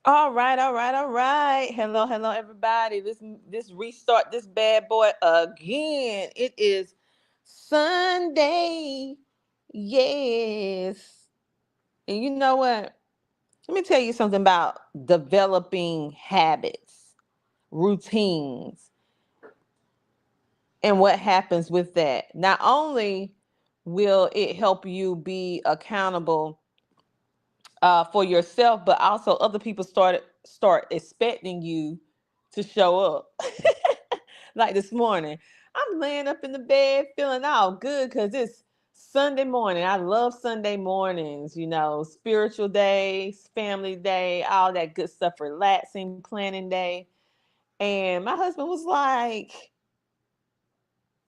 All right, all right, all right. Hello, hello, everybody. This restart this bad boy again. It is Sunday. Yes. And you know what? Let me tell you something about developing habits, routines, and what happens with that. Not only will it help you be accountable for yourself, but also other people start expecting you to show up. Like this morning, I'm laying up in the bed feeling all good because it's Sunday morning. I love Sunday mornings, spiritual days, family day, all that good stuff, relaxing, planning day. And my husband was like,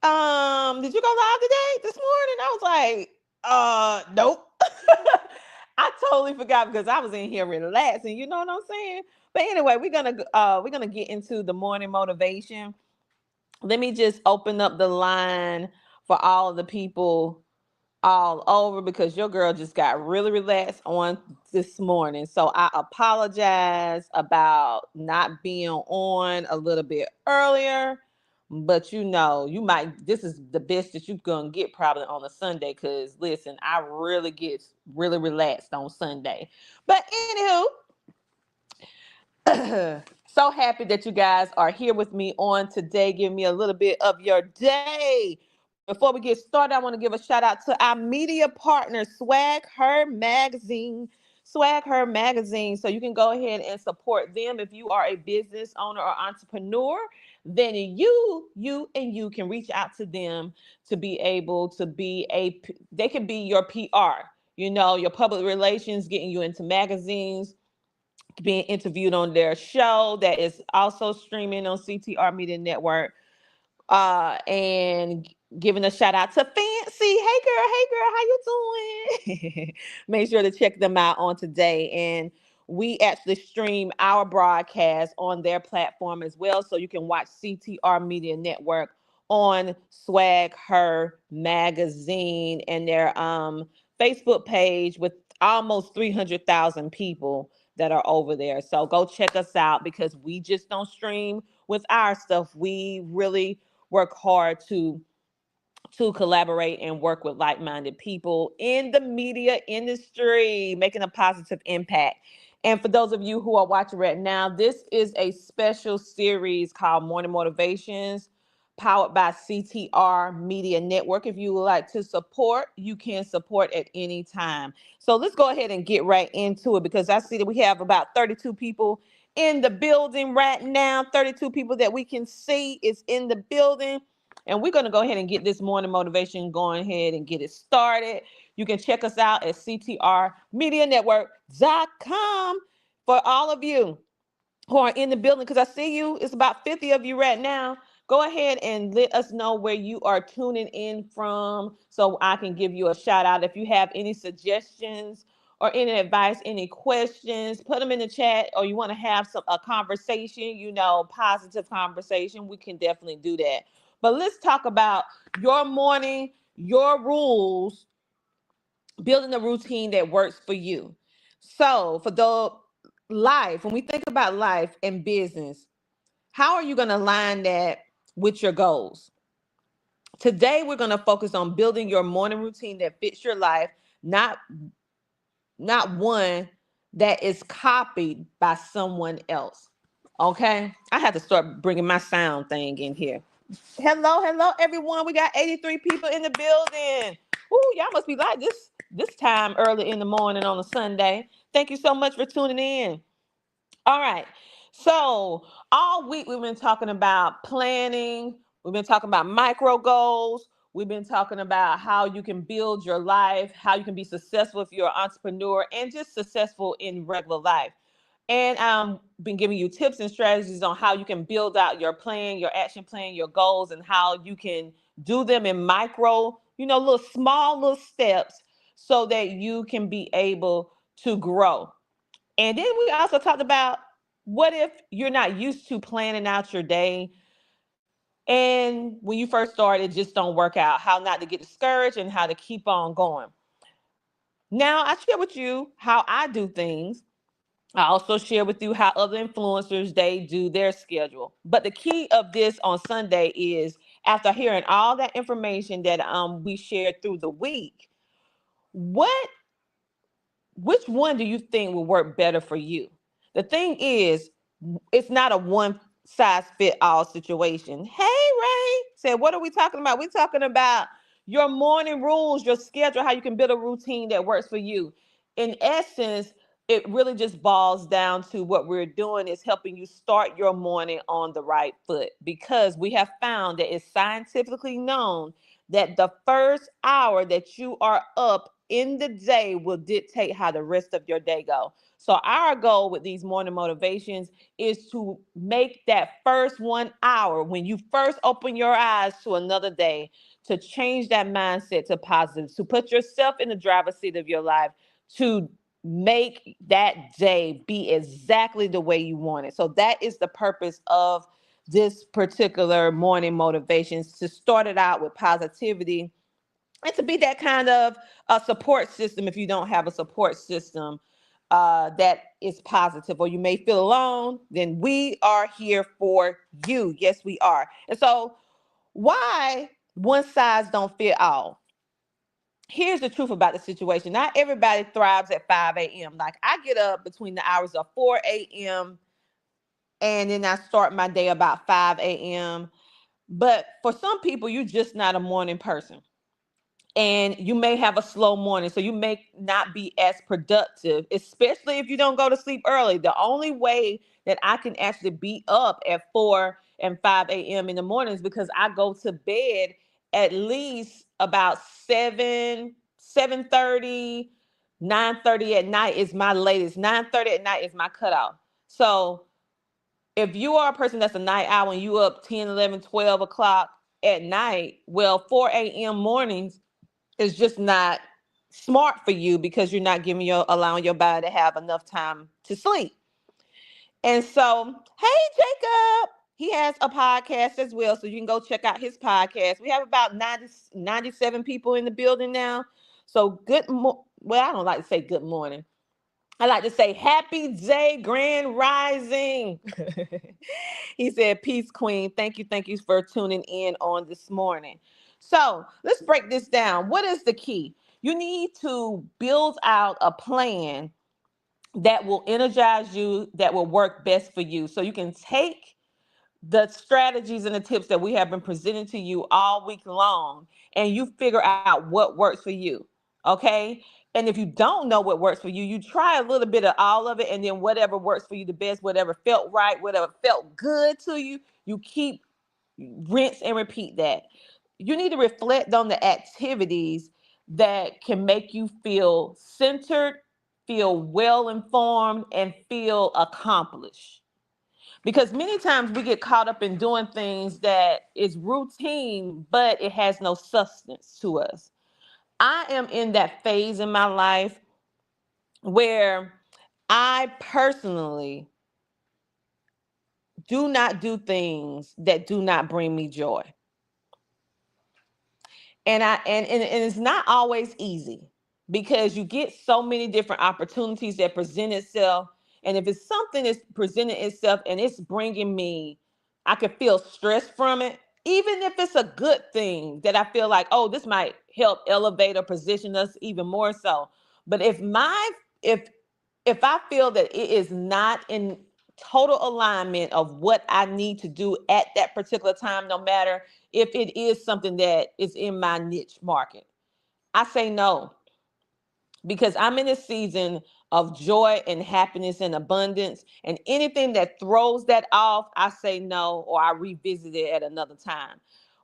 did you go live today this morning? I was like, nope. I totally forgot because I was in here relaxing, you know what I'm saying? But anyway, we're gonna get into the morning motivation. Let me just open up the line for all of the people all over because your girl just got really relaxed on this morning. So I apologize about not being on a little bit earlier. But you might, this is the best that you're going to get probably on a Sunday because listen, I really get really relaxed on Sunday. But anywho, so happy that you guys are here with me on today. Give me a little bit of your day. Before we get started, I want to give a shout out to our media partner, Swag Her Magazine. Swag Her Magazine. So you can go ahead and support them if you are a business owner or entrepreneur. Then you can reach out to them to be able to they can be your PR, your public relations, getting you into magazines, being interviewed on their show that is also streaming on CTR Media Network. And giving a shout out to Fancy. Hey girl, how you doing? Make sure to check them out on today. And we actually stream our broadcast on their platform as well. So you can watch CTR Media Network on Swag Her Magazine and their Facebook page with almost 300,000 people that are over there. So go check us out because we just don't stream with our stuff. We really work hard to collaborate and work with like-minded people in the media industry, making a positive impact. And for those of you who are watching right now, this is a special series called Morning Motivations, powered by CTR Media Network. If you would like to support, you can support at any time. So let's go ahead and get right into it because I see that we have about 32 people in the building right now. 32 people that we can see is in the building. And we're going to go ahead and get this morning motivation going ahead and get it started. You can check us out at ctrmedianetwork.com. For all of you who are in the building, because I see you, it's about 50 of you right now. Go ahead and let us know where you are tuning in from so I can give you a shout out. If you have any suggestions or any advice, any questions, put them in the chat, or you want to have a conversation, positive conversation, we can definitely do that. But let's talk about your morning, your rules, building a routine that works for you. So, for the life, when we think about life and business, how are you going to align that with your goals? Today, we're going to focus on building your morning routine that fits your life, not one that is copied by someone else. Okay? I have to start bringing my sound thing in here. Hello, everyone. We got 83 people in the building. Ooh, y'all must be like this time early in the morning on a Sunday. Thank you so much for tuning in. All right. So all week we've been talking about planning. We've been talking about micro goals. We've been talking about how you can build your life, how you can be successful if you're an entrepreneur, and just successful in regular life. And been giving you tips and strategies on how you can build out your plan, your action plan, your goals, and how you can do them in micro, little small little steps so that you can be able to grow. And then we also talked about what if you're not used to planning out your day and when you first started, just don't work out, how not to get discouraged and how to keep on going. Now, I share with you how I do things. I also share with you how other influencers, they do their schedule. But the key of this on Sunday is, after hearing all that information that we shared through the week, what which one do you think will work better for you? The thing is, it's not a one size fit all situation. Hey, Ray said, what are we talking about? We're talking about your morning rules, your schedule, how you can build a routine that works for you. In essence, it really just boils down to what we're doing is helping you start your morning on the right foot, because we have found that it's scientifically known that the first hour that you are up in the day will dictate how the rest of your day go. So our goal with these morning motivations is to make that first 1 hour, when you first open your eyes to another day, to change that mindset to positive, to put yourself in the driver's seat of your life, to make that day be exactly the way you want it. So that is the purpose of this particular morning motivations, to start it out with positivity and to be that kind of a support system if you don't have a support system that is positive, or you may feel alone, then we are here for you. Yes, we are. And so, why one size don't fit all? Here's the truth about the situation. Not everybody thrives at 5 a.m. Like, I get up between the hours of 4 a.m. and then I start my day about 5 a.m. But for some people, you're just not a morning person, and you may have a slow morning, so you may not be as productive, especially if you don't go to sleep early. The only way that I can actually be up at 4 and 5 a.m. in the morning is because I go to bed at least about 7, 7:30, 9:30 at night is my latest. 9:30 at night is my cutoff. So if you are a person that's a night owl and you up 10, 11, 12 o'clock at night, well, 4 a.m. mornings is just not smart for you, because you're not allowing your body to have enough time to sleep. And so, hey, Jacob, he has a podcast as well, so you can go check out his podcast. We have about 97 people in the building now. So well, I don't like to say good morning. I like to say happy day, grand rising. He said, peace, queen. Thank you for tuning in on this morning. So let's break this down. What is the key? You need to build out a plan that will energize you, that will work best for you. So you can take the strategies and the tips that we have been presenting to you all week long, and you figure out what works for you. Okay. And if you don't know what works for you, you try a little bit of all of it, and then whatever works for you the best, whatever felt right, whatever felt good to you, you keep rinse and repeat that. You need to reflect on the activities that can make you feel centered, feel well informed, and feel accomplished. Because many times we get caught up in doing things that is routine, but it has no substance to us. I am in that phase in my life where I personally do not do things that do not bring me joy. And it's not always easy, because you get so many different opportunities that present itself. And if it's something that's presenting itself and it's bringing me, I can feel stress from it, even if it's a good thing that I feel like, oh, this might help elevate or position us even more so. But if if I feel that it is not in total alignment of what I need to do at that particular time, no matter if it is something that is in my niche market, I say no, because I'm in a season of joy and happiness and abundance. And anything that throws that off, I say no, or I revisit it at another time.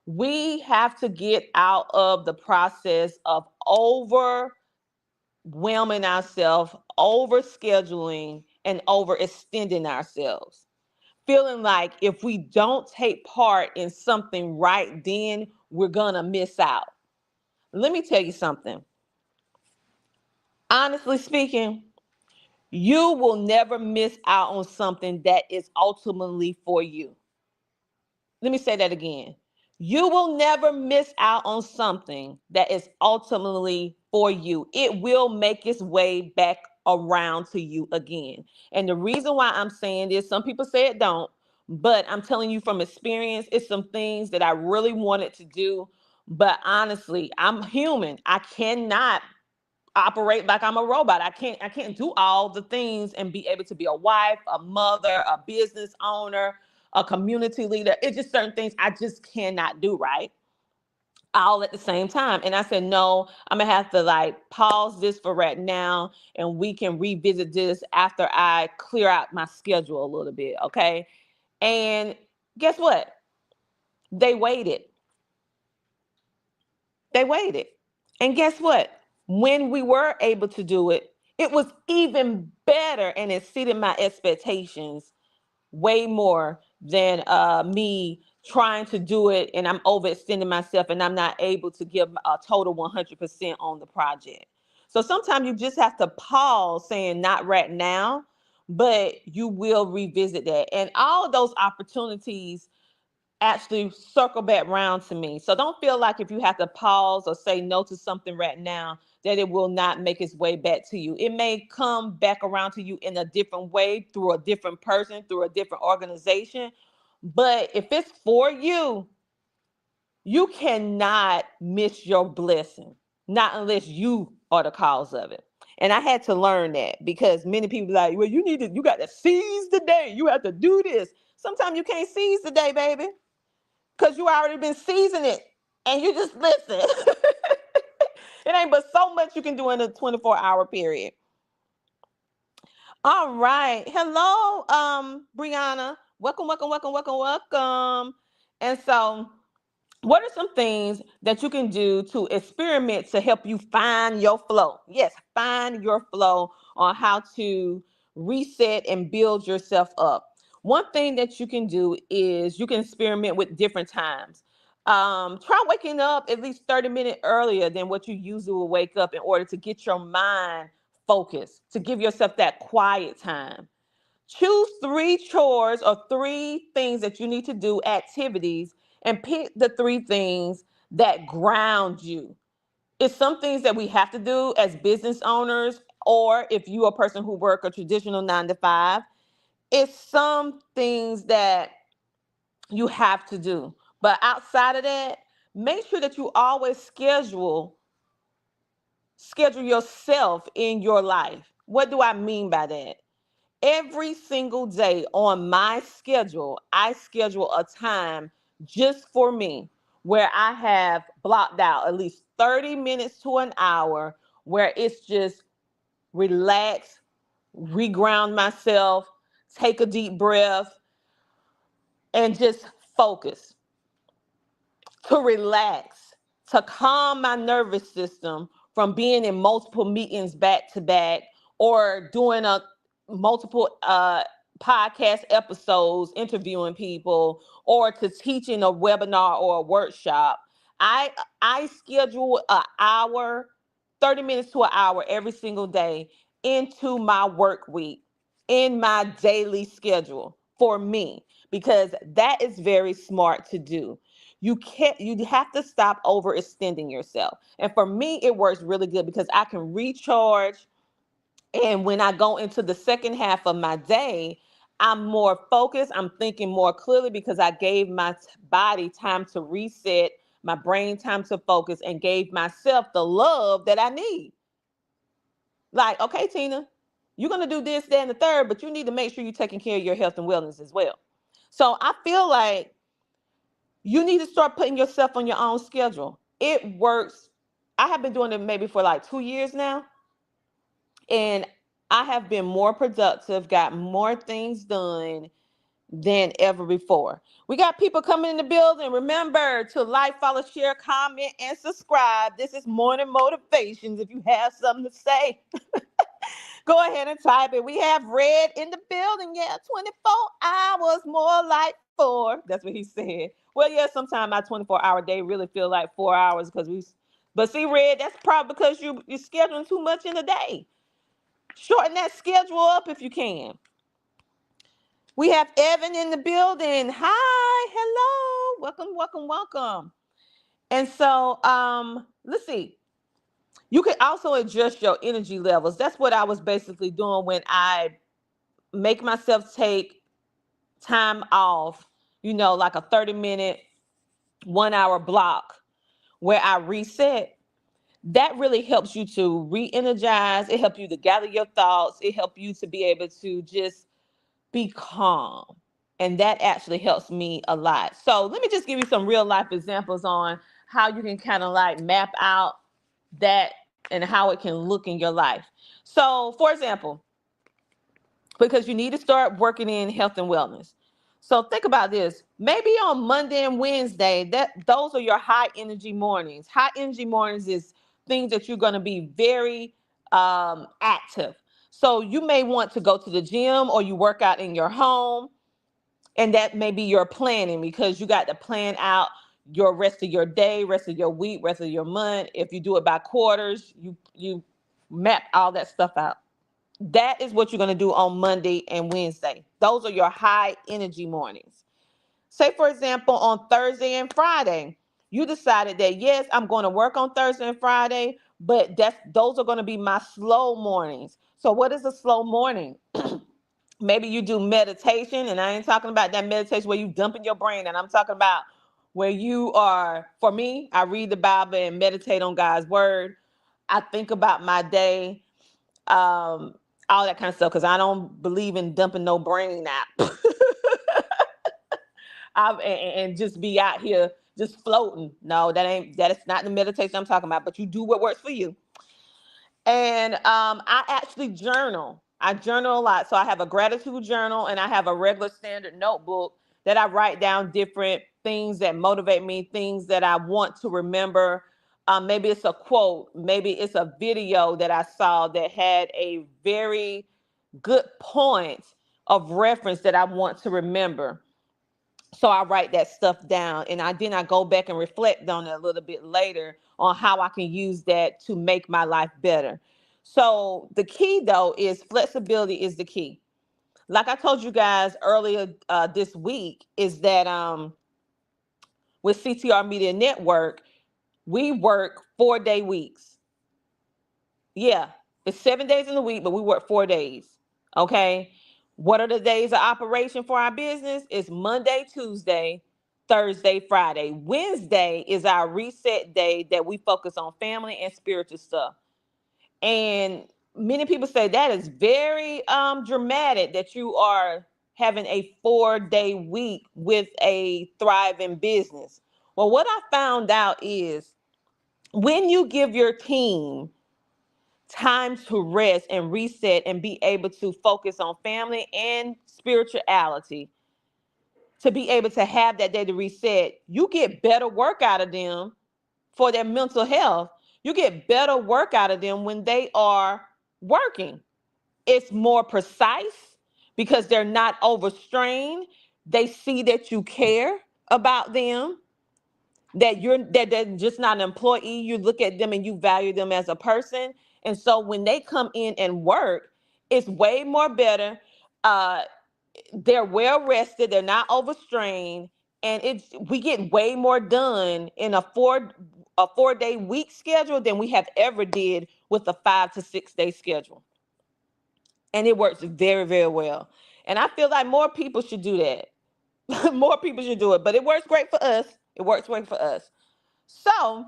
We have to get out of the process of overwhelming ourselves, over scheduling, and overextending ourselves. Feeling like if we don't take part in something right then, we're going to miss out. Let me tell you something. Honestly speaking, you will never miss out on something that is ultimately for you. Let me say that again. You will never miss out on something that is ultimately for you. It will make its way back around to you again. And the reason why I'm saying this, some people say it don't, but I'm telling you from experience, it's some things that I really wanted to do. But honestly, I'm human. I cannot operate like I'm a robot. I can't do all the things and be able to be a wife, a mother, a business owner, a community leader. It's just certain things I just cannot do, right? All at the same time. And I said, no, I'm gonna have to like pause this for right now and we can revisit this after I clear out my schedule a little bit. Okay. And guess what? They waited. They waited. And guess what? When we were able to do it, it was even better and exceeded my expectations way more than me trying to do it and I'm overextending myself and I'm not able to give a total 100% on the project. So sometimes you just have to pause saying not right now, but you will revisit that. And all of those opportunities actually circle back round to me. So don't feel like if you have to pause or say no to something right now, that it will not make its way back to you. It may come back around to you in a different way, through a different person, through a different organization. But if it's for you, you cannot miss your blessing, not unless you are the cause of it. And I had to learn that because many people are like, well, you got to seize the day. You have to do this. Sometimes you can't seize the day, baby, because you already been seasoning it and you just listen. It ain't but so much you can do in a 24-hour period. All right. Hello, Brianna. Welcome, welcome, welcome, welcome, welcome. And so what are some things that you can do to experiment to help you find your flow? Yes, find your flow on how to reset and build yourself up. One thing that you can do is you can experiment with different times. Try waking up at least 30 minutes earlier than what you usually will wake up in order to get your mind focused, to give yourself that quiet time. Choose three chores or three things that you need to do, activities, and pick the three things that ground you. It's some things that we have to do as business owners, or if you're a person who work a traditional 9 to 5, it's some things that you have to do. But outside of that, make sure that you always schedule yourself in your life. What do I mean by that? Every single day on my schedule, I schedule a time just for me where I have blocked out at least 30 minutes to an hour where it's just relax, reground myself, take a deep breath, and just focus, to relax, to calm my nervous system from being in multiple meetings back to back or doing a multiple podcast episodes interviewing people or to teaching a webinar or a workshop. I schedule an hour, 30 minutes to an hour every single day into my work week, in my daily schedule for me, because that is very smart to do. You have to stop overextending yourself. And for me, it works really good because I can recharge. And when I go into the second half of my day, I'm more focused. I'm thinking more clearly because I gave my body time to reset, my brain time to focus, and gave myself the love that I need. Like, okay, Tina, you're going to do this, that, and the third, but you need to make sure you're taking care of your health and wellness as well. So I feel like you need to start putting yourself on your own schedule. It works. I have been doing it maybe for like 2 years now, and I have been more productive, got more things done than ever before. We got people coming in the building. Remember to like, follow, share, comment, and subscribe. This is Morning Motivations. If you have something to say, go ahead and type it. We have Red in the building. Yeah, 24 hours, more like four. That's what he said. Well, yeah, sometimes my 24-hour day really feel like 4 hours because but see, Red, that's probably because you're scheduling too much in a day. Shorten that schedule up if you can. We have Evan in the building. Hi, hello. Welcome, welcome, welcome. And so, let's see. You can also adjust your energy levels. That's what I was basically doing when I make myself take time off, like a 30-minute, 1 hour block where I reset. That really helps you to re-energize. It helps you to gather your thoughts. It helps you to be able to just be calm. And that actually helps me a lot. So let me just give you some real life examples on how you can kind of like map out that and how it can look in your life. So, for example, because you need to start working in health and wellness. So think about this. Maybe on Monday and Wednesday, that those are your high energy mornings. High energy mornings is things that you're going to be very active. So you may want to go to the gym or you work out in your home, and that may be your planning because you got to plan out your rest of your day, rest of your week, rest of your month. If you do it by quarters, you map all that stuff out. That is what you're going to do on Monday and Wednesday. Those are your high energy mornings. Say, for example, on Thursday and Friday, you decided that, yes, I'm going to work on Thursday and Friday, but those are going to be my slow mornings. So what is a slow morning? Maybe you do meditation, and I ain't talking about that meditation where you dumping your brain, and I'm talking about where you are, for me, I read the Bible and meditate on God's word. I think about my day, um, all that kind of stuff, because I don't believe in dumping no brain out. And just be out here just floating. No, that is not the meditation I'm talking about, but you do what works for you. And I actually journal. I journal a lot. So I have a gratitude journal and I have a regular standard notebook that I write down different things that motivate me, things that I want to remember. Maybe it's a quote, maybe it's a video that I saw that had a very good point of reference that I want to remember. So I write that stuff down, and I go back and reflect on it a little bit later on how I can use that to make my life better. So the key though is flexibility is the key. Like I told you guys earlier this week, is that with CTR Media Network, we work 4-day weeks. Yeah, it's 7 days in the week, but we work 4 days. Okay. What are the days of operation for our business? It's Monday, Tuesday, Thursday, Friday. Wednesday is our reset day that we focus on family and spiritual stuff. And many people say that is very dramatic that you are having a 4-day week with a thriving business. Well, what I found out is when you give your team time to rest and reset and be able to focus on family and spirituality, to be able to have that day to reset, you get better work out of them for their mental health. You get better work out of them when they are working. It's more precise because they're not overstrained. They see that you care about them, that they're just not an employee. You look at them and you value them as a person. And so when they come in and work, it's way more better. Uh, they're well rested, they're not overstrained, and we get way more done in a 4-day week schedule than we have ever did with a 5 to 6 day schedule. And it works very, very well. And I feel like more people should do that. More people should do it, but it works great for us. It works great for us. So,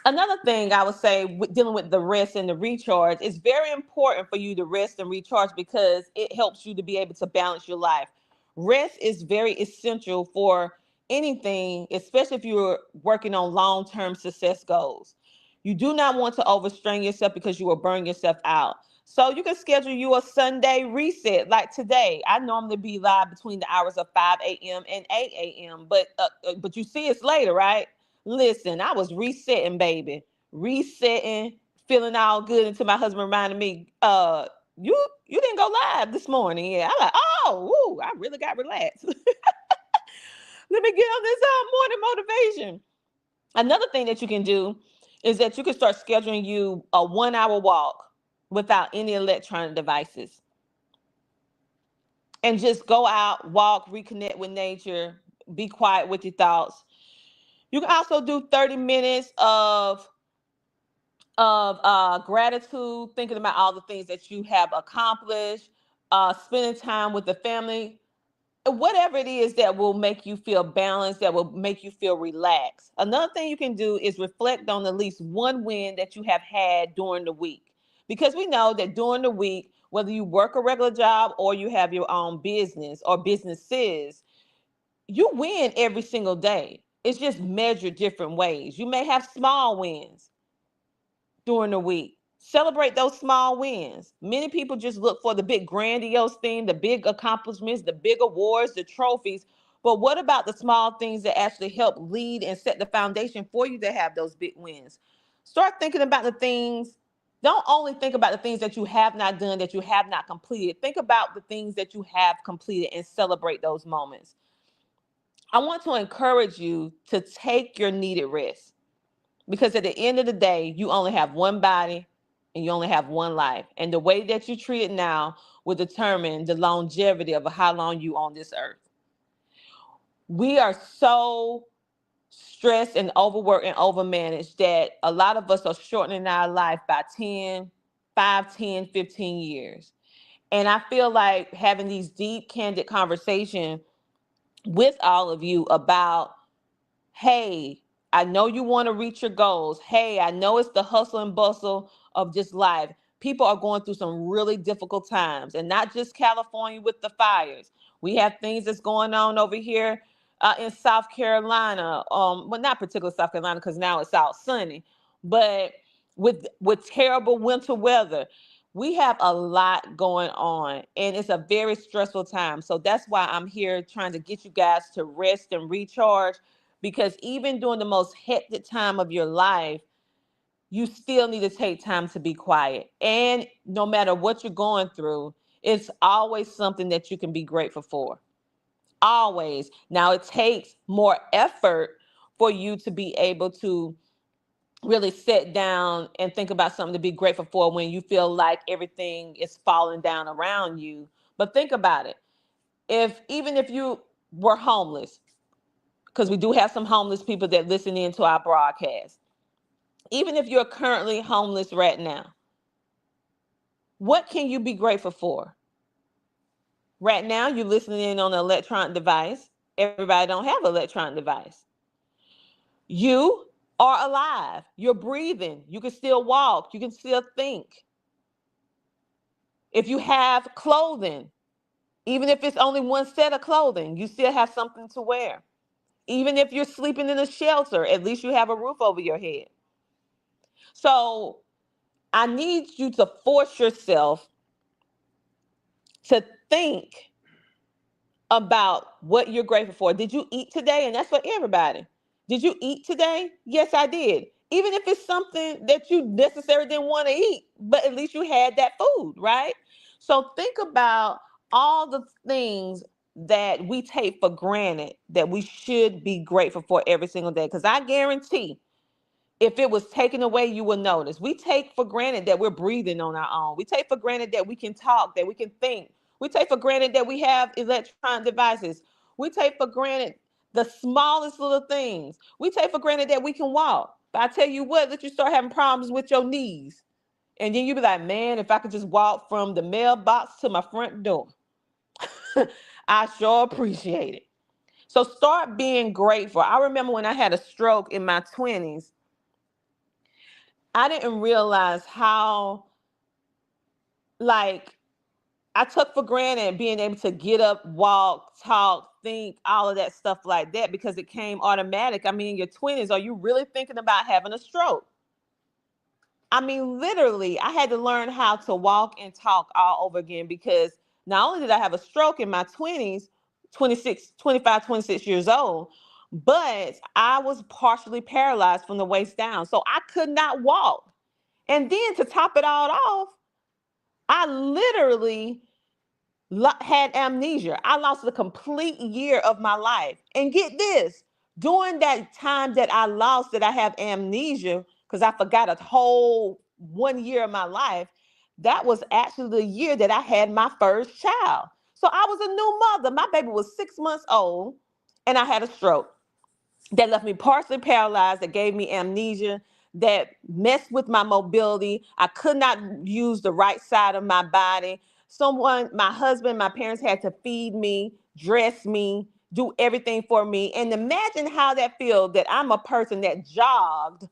another thing I would say dealing with the rest and the recharge, it's very important for you to rest and recharge because it helps you to be able to balance your life. Rest is very essential for anything, especially if you're working on long-term success goals. You do not want to overstrain yourself because you will burn yourself out. So you can schedule you a Sunday reset. Like today, I normally be live between the hours of 5 a.m. and 8 a.m. But you see it's later, right? Listen, I was resetting, baby. Resetting, feeling all good until my husband reminded me, you didn't go live this morning. Yeah. I'm like, oh, woo, I really got relaxed. Let me get on this morning motivation. Another thing that you can do is that you can start scheduling you a 1 hour walk without any electronic devices. And just go out, walk, reconnect with nature, be quiet with your thoughts. You can also do 30 minutes of of gratitude, thinking about all the things that you have accomplished, spending time with the family, whatever it is that will make you feel balanced, that will make you feel relaxed. Another thing you can do is reflect on at least one win that you have had during the week. Because we know that during the week, whether you work a regular job or you have your own business or businesses, you win every single day. It's just measured different ways. You may have small wins during the week. Celebrate those small wins. Many people just look for the big grandiose thing, the big accomplishments, the big awards, the trophies. But what about the small things that actually help lead and set the foundation for you to have those big wins? Start thinking about the things. Don't only think about the things that you have not done, that you have not completed. Think about the things that you have completed and celebrate those moments. I want to encourage you to take your needed rest. Because at the end of the day, you only have one body and you only have one life. And the way that you treat it now will determine the longevity of how long you on this earth. We are so stressed and overworked and overmanaged that a lot of us are shortening our life by 10, 5, 10, 15 years. And I feel like having these deep, candid conversations with all of you about, hey, I know you want to reach your goals. Hey, I know it's the hustle and bustle of just life. People are going through some really difficult times, and not just California with the fires. We have things that's going on over here in South Carolina. Well, not particularly South Carolina because now it's out sunny, but with terrible winter weather. We have a lot going on, and it's a very stressful time. So that's why I'm here trying to get you guys to rest and recharge, because even during the most hectic time of your life, you still need to take time to be quiet. And no matter what you're going through, it's always something that you can be grateful for. Always. Now, it takes more effort for you to be able to really sit down and think about something to be grateful for when you feel like everything is falling down around you. But think about it. Even if you were homeless, because we do have some homeless people that listen in to our broadcast. Even if you're currently homeless right now, what can you be grateful for? Right now, you're listening in on an electronic device. Everybody don't have an electronic device. You are alive. You're breathing. You can still walk. You can still think. If you have clothing, even if it's only one set of clothing, you still have something to wear. Even if you're sleeping in a shelter, at least you have a roof over your head. So I need you to force yourself to think about what you're grateful for. Did you eat today? And that's for everybody. Did you eat today? Yes, I did. Even if it's something that you necessarily didn't want to eat, but at least you had that food, right? So think about all the things that we take for granted that we should be grateful for every single day. Because I guarantee if it was taken away, you will notice. We take for granted that we're breathing on our own. We take for granted that we can talk, that we can think. We take for granted that we have electronic devices. We take for granted the smallest little things. We take for granted that we can walk. But I tell you what, that you start having problems with your knees. And then you be like, man, if I could just walk from the mailbox to my front door, I sure appreciate it. So start being grateful. I remember when I had a stroke in my 20s, I didn't realize how, like, I took for granted being able to get up, walk, talk, think, all of that stuff like that because it came automatic. I mean, in your 20s, are you really thinking about having a stroke? I mean, literally, I had to learn how to walk and talk all over again because not only did I have a stroke in my 20s, 26, 25, 26 years old, but I was partially paralyzed from the waist down. So I could not walk. And then to top it all off, I literally had amnesia. I lost a complete year of my life. And get this, during that time that I lost, that I have amnesia, because I forgot a whole 1 year of my life, that was actually the year that I had my first child. So I was a new mother. My baby was 6 months old, and I had a stroke that left me partially paralyzed, that gave me amnesia, that messed with my mobility. I could not use the right side of my body. My husband, my parents had to feed me, dress me, do everything for me. And imagine how that feels that I'm a person that jogged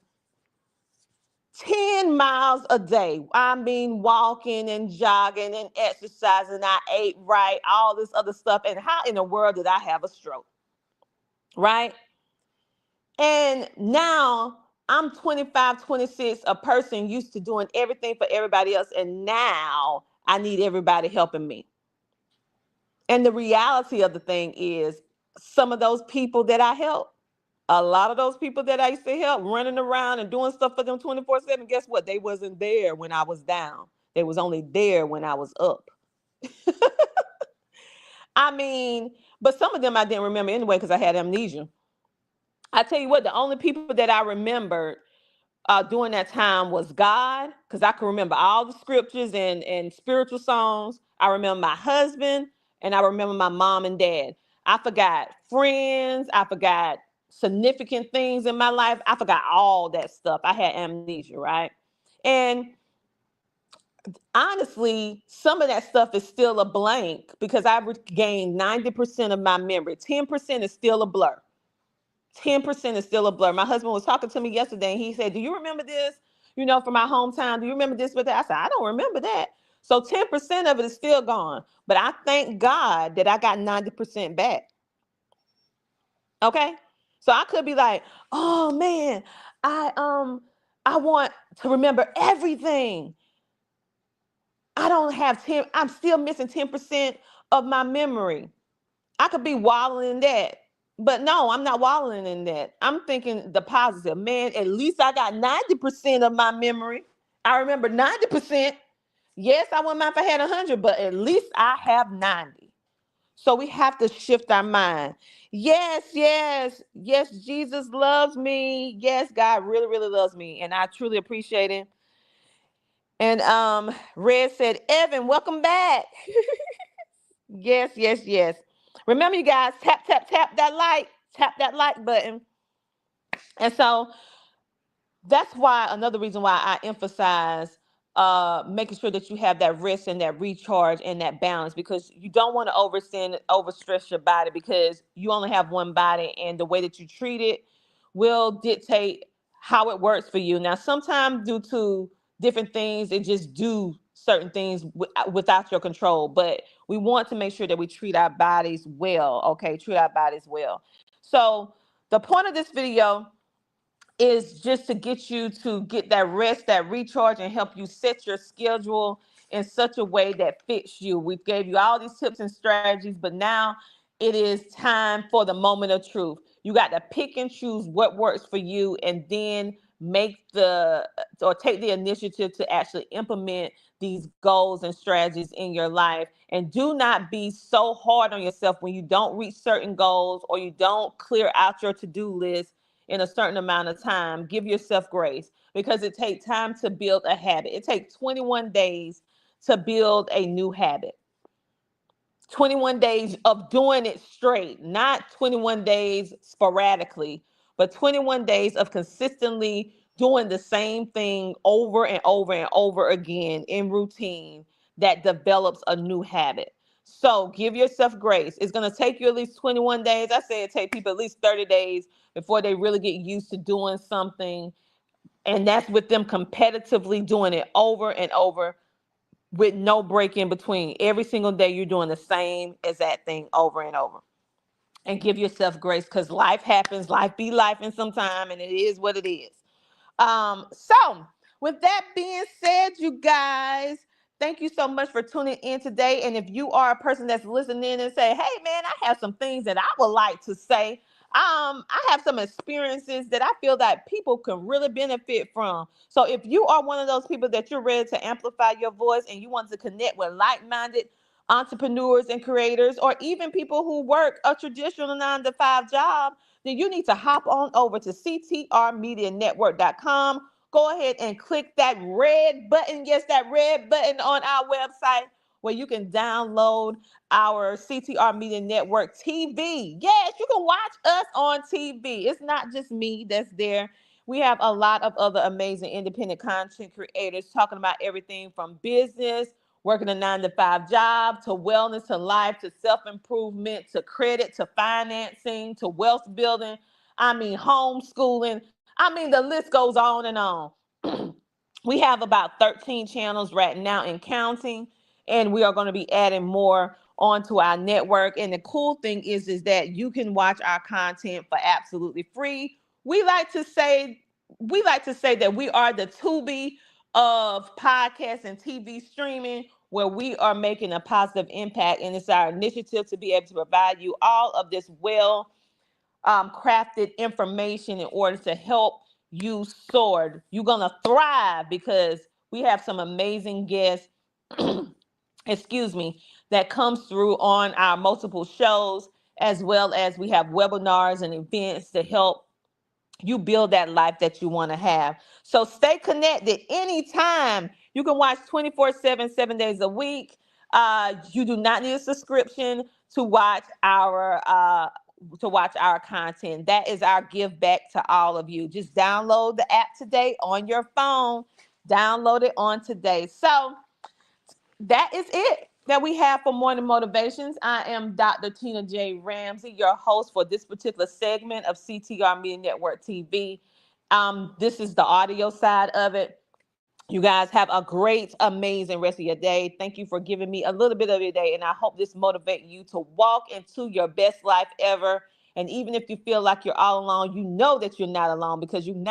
10 miles a day. I mean, walking and jogging and exercising. I ate right, all this other stuff. And how in the world did I have a stroke? Right? And now I'm 25, 26, a person used to doing everything for everybody else. And now I need everybody helping me. And the reality of the thing is, some of those people that I help, a lot of those people that I used to help running around and doing stuff for them 24/7, guess what? They wasn't there when I was down. They was only there when I was up. I mean, but some of them I didn't remember anyway because I had amnesia. I tell you what, the only people that I remembered during that time was God, because I can remember all the scriptures and spiritual songs. I remember my husband, and I remember my mom and dad. I forgot friends. I forgot significant things in my life. I forgot all that stuff. I had amnesia, right? And honestly, some of that stuff is still a blank because I regained 90% of my memory. 10% is still a blur. 10% is still a blur. My husband was talking to me yesterday and he said, "Do you remember this? From my hometown? Do you remember this with that?" I said, "I don't remember that." So 10% of it is still gone. But I thank God that I got 90% back. Okay? So I could be like, "Oh man, I want to remember everything." I don't have 10, I'm still missing 10% of my memory. I could be wallowing in that. But no, I'm not wallowing in that. I'm thinking the positive. Man, at least I got 90% of my memory. I remember 90%. Yes, I wouldn't mind if I had 100, but at least I have 90. So we have to shift our mind. Yes, yes, yes, Jesus loves me. Yes, God really, really loves me. And I truly appreciate it. And Red said, "Evan, welcome back." Yes, yes, yes. Remember, you guys, tap, tap, tap that like button. And so that's why another reason why I emphasize making sure that you have that rest and that recharge and that balance, because you don't want to overextend, overstress your body, because you only have one body and the way that you treat it will dictate how it works for you. Now, sometimes due to different things, it just do certain things without your control, but we want to make sure that we treat our bodies well. Okay, treat our bodies well. So the point of this video is just to get you to get that rest, that recharge, and help you set your schedule in such a way that fits you. We gave you all these tips and strategies, but now it is time for the moment of truth. You got to pick and choose what works for you, and then take the initiative to actually implement these goals and strategies in your life. And do not be so hard on yourself when you don't reach certain goals or you don't clear out your to-do list in a certain amount of time. Give yourself grace, because it takes time to build a habit. It takes 21 days to build a new habit. 21 days of doing it straight, not 21 days sporadically, but 21 days of consistently doing the same thing over and over and over again in routine that develops a new habit. So give yourself grace. It's going to take you at least 21 days. I say it take people at least 30 days before they really get used to doing something. And that's with them competitively doing it over and over with no break in between. Every single day you're doing the same exact thing over and over. And give yourself grace, because life happens, life be life in some time, and it is what it is. So with that being said, you guys, thank you so much for tuning in today. And if you are a person that's listening and say, "Hey man, I have some things that I would like to say. I have some experiences that I feel that people can really benefit from." So if you are one of those people that you're ready to amplify your voice and you want to connect with like-minded entrepreneurs and creators, or even people who work a traditional 9 to 5 job, then you need to hop on over to ctrmedianetwork.com. Go ahead and click that red button. Yes, that red button on our website where you can download our CTR Media Network TV. Yes, you can watch us on TV. It's not just me that's there. We have a lot of other amazing independent content creators talking about everything from business, working a 9-to-5 job, to wellness, to life, to self-improvement, to credit, to financing, to wealth building. I mean, homeschooling. I mean, the list goes on and on. We have about 13 channels right now and counting, and we are going to be adding more onto our network. And the cool thing is that you can watch our content for absolutely free. We like to say that we are the Tubi of podcast and TV streaming, where we are making a positive impact, and it's our initiative to be able to provide you all of this crafted information in order to help you soar. You're gonna thrive because we have some amazing guests, excuse me, that comes through on our multiple shows, as well as we have webinars and events to help you build that life that you want to have. So stay connected anytime. You can watch 24/7, 7 days a week. You do not need a subscription to watch our content. That is our give back to all of you. Just download the app today on your phone. Download it on today. So that is it that we have for Morning Motivations. I am Dr. Tina J. Ramsey, your host for this particular segment of CTR Media Network TV. This is the audio side of it. You guys have a great, amazing rest of your day. Thank you for giving me a little bit of your day, and I hope this motivates you to walk into your best life ever. And even if you feel like you're all alone, you know that you're not alone, because you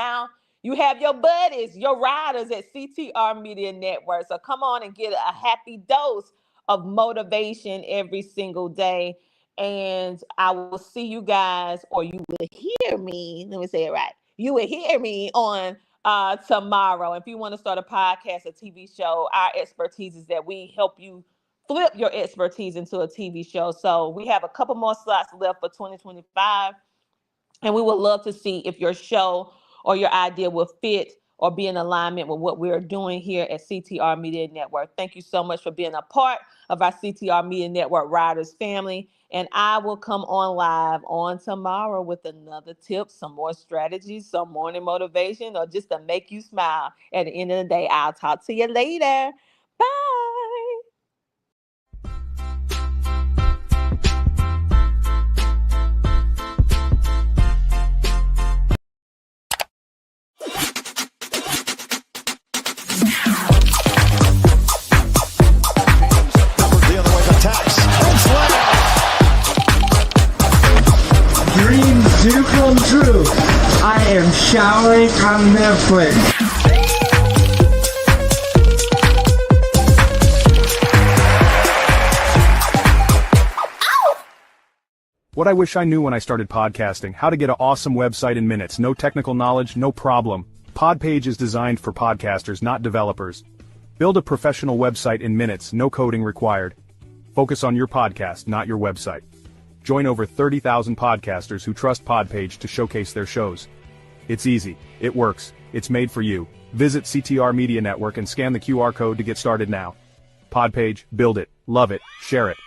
have your buddies, your riders at CTR Media Network. So come on and get a happy dose of motivation every single day. And I will see you guys, or you will hear me. Let me say it right. You will hear me on tomorrow. If you want to start a podcast, a TV show, our expertise is that we help you flip your expertise into a TV show. So we have a couple more slots left for 2025. And we would love to see if your show or your idea will fit or be in alignment with what we're doing here at CTR Media Network. Thank you so much for being a part of our CTR Media Network Riders family. And I will come on live on tomorrow with another tip, some more strategies, some morning motivation, or just to make you smile. At the end of the day, I'll talk to you later. Bye. Dreams do come true. I am showering on Netflix. What I wish I knew when I started podcasting: how to get an awesome website in minutes. No technical knowledge, no problem. Podpage is designed for podcasters, not developers. Build a professional website in minutes, no coding required. Focus on your podcast, not your website. Join over 30,000 podcasters who trust Podpage to showcase their shows. It's easy, it works, it's made for you. Visit CTR Media Network and scan the QR code to get started now. Podpage, build it, love it, share it.